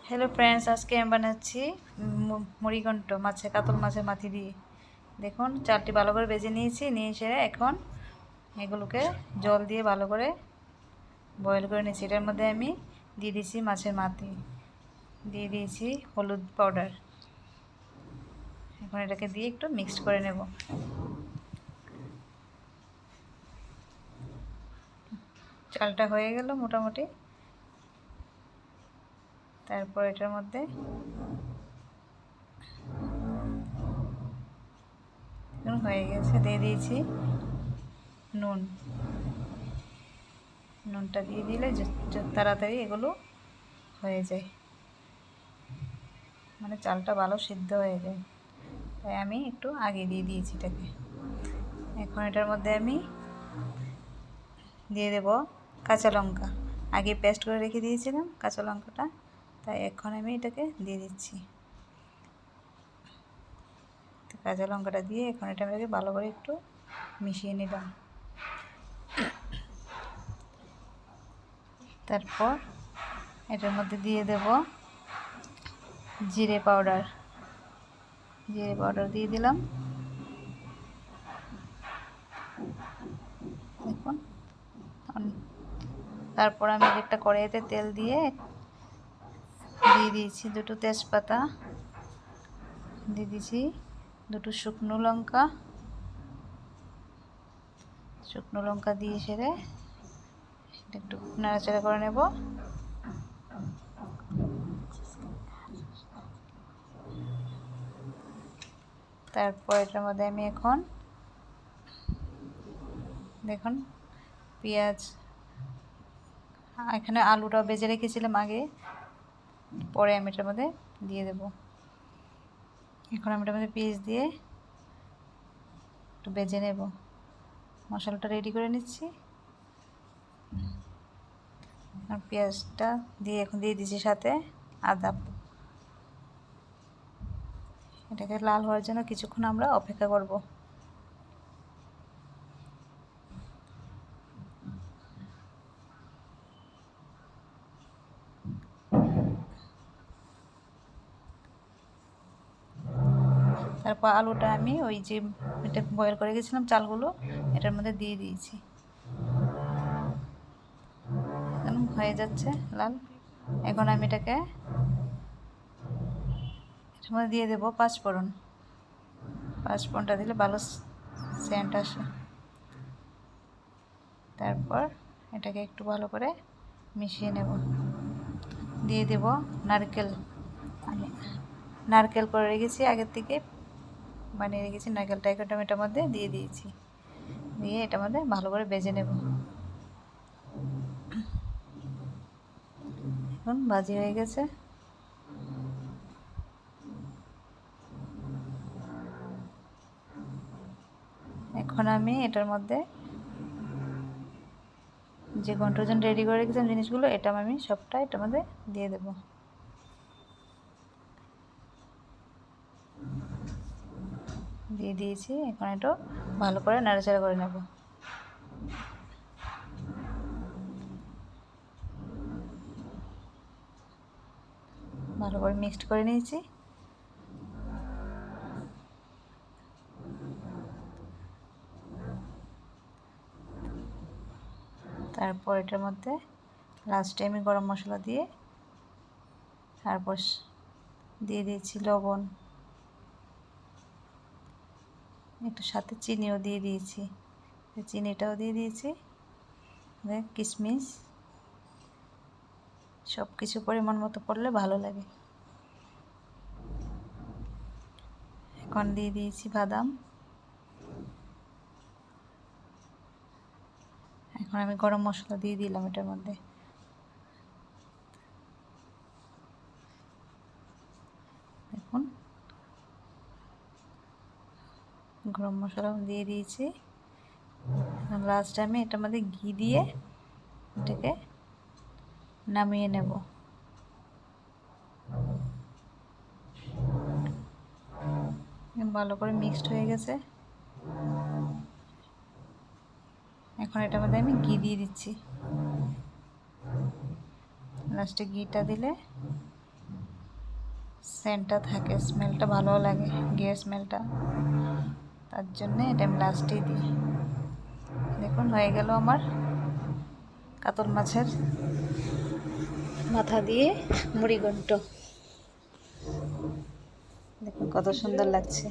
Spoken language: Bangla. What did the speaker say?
হ্যালো ফ্রেন্ডস, আজকে আমি বানাচ্ছি মুড়িঘণ্ট কাতল মাছের মাথি দিয়ে। দেখুন, চালটি ভালো করে ভেজে নিয়েছি। নিয়ে এসে এখন এগুলোকে জল দিয়ে ভালো করে বয়েল করে নিয়েছি। এটার মধ্যে আমি দিয়ে দিয়েছি মাছের মাথি, দিয়ে দিয়েছি হলুদ পাউডার। এখন এটাকে দিয়ে একটু মিক্সড করে নেব। চালটা হয়ে গেল মোটামুটি। তারপর এটার মধ্যে হয়ে গেছে, দিয়ে দিয়েছি নুনটা দিয়ে দিলে তাড়াতাড়ি এগুলো হয়ে যায়, মানে চালটা ভালো সিদ্ধ হয়ে যায়। তাই আমি একটু আগে দিয়ে দিয়েছি এটাকে। এখন এটার মধ্যে আমি দিয়ে দেব কাঁচা লঙ্কা। আগে পেস্ট করে রেখে দিয়েছিলাম কাঁচা লঙ্কাটা, তাই এখন আমি এটাকে দিয়ে দিচ্ছি। কাঁচা লঙ্কাটা দিয়ে এখন এটাকে ভালো করে একটু মিশিয়ে নিলাম। তারপর এটার মধ্যে দিয়ে দেব জিরে পাউডার দিয়ে দিলাম। দেখুন, তারপর আমি একটা কড়াইতে তেল দিয়ে দিয়েছি দুটো তেজপাতা, দিয়ে দিয়েছি দুটো শুকনো লঙ্কা দিয়ে সেরে একটু নাড়াচাড়া করে নেব। তারপর এটার মধ্যে আমি এখন দেখুন পেঁয়াজ, এখানে আলুটা ভেজে রেখেছিলাম আগে, পরে আমি এটার মধ্যে দিয়ে দেব। এখন আমি এটার মধ্যে পেঁয়াজ দিয়ে একটু ভেজে নেব। মশলাটা রেডি করে নিচ্ছি। আর পেঁয়াজটা দিয়ে এখন দিয়ে দিচ্ছি সাথে আদা। এটাকে লাল হওয়ার জন্য কিছুক্ষণ আমরা অপেক্ষা করব। তারপর আলুটা আমি ওই যে এটা বয়েল করে গেছিলাম চালগুলো এটার মধ্যে দিয়ে দিয়েছি। হয়ে যাচ্ছে লাল। এখন আমি এটার মধ্যে দিয়ে দেবো পাঁচফোড়নটা দিলে ভালো সেন্ট আসে। তারপর এটাকে একটু ভালো করে মিশিয়ে নেব। দিয়ে দেব নারকেল। আমি নারকেল করে রেখেছি আগের থেকে, বানিয়ে রেখেছি নারকেলটা। এখন এটার মধ্যে দিয়ে দিয়েছি, দিয়ে এটার মধ্যে ভালো করে ভেজে নেব। এখন ভাজি হয়ে গেছে। এখন আমি এটার মধ্যে যে ঘন্টার জন্য রেডি করে রেখেছিলাম জিনিসগুলো, এটা আমি সবটা এটার মধ্যে দিয়ে দেব। দিয়ে দিয়েছি। এখন একটু ভালো করে নাড়াচাড়া করে নেব। ভালো করে মিক্সড করে নিয়েছি। তারপর এটার মধ্যে লাস্টে আমি গরম মশলা দিয়ে তারপর দিয়ে দিয়েছি লবণ, একটু সাথে চিনিও দিয়ে দিয়েছি। চিনিটাও দিয়ে দিয়েছি, কিশমিশ, সব কিছু পরিমাণ মতো পড়লে ভালো লাগে। এখন দিয়ে দিয়েছি বাদাম। এখন আমি গরম মশলা দিয়ে দিলাম এটার মধ্যে। দেখুন, গরম মশলা দিয়ে দিয়েছি। লাস্টে আমি এটার মধ্যে ঘি দিয়ে এটাকে নামিয়ে নেব। ভালো করে মিক্সড হয়ে গেছে। এখন এটার মধ্যে আমি ঘি দিয়ে দিচ্ছি। লাস্টে ঘিটা দিলে সেন্টটা থাকে, স্মেলটা ভালো লাগে, ঘিয়ের স্মেলটা, তার জন্যে এটা আমি লাস্টেই দিই। দেখুন হয়ে গেল আমার কাতল মাছের মাথা দিয়ে মুড়িঘণ্ট। দেখুন কত সুন্দর লাগছে।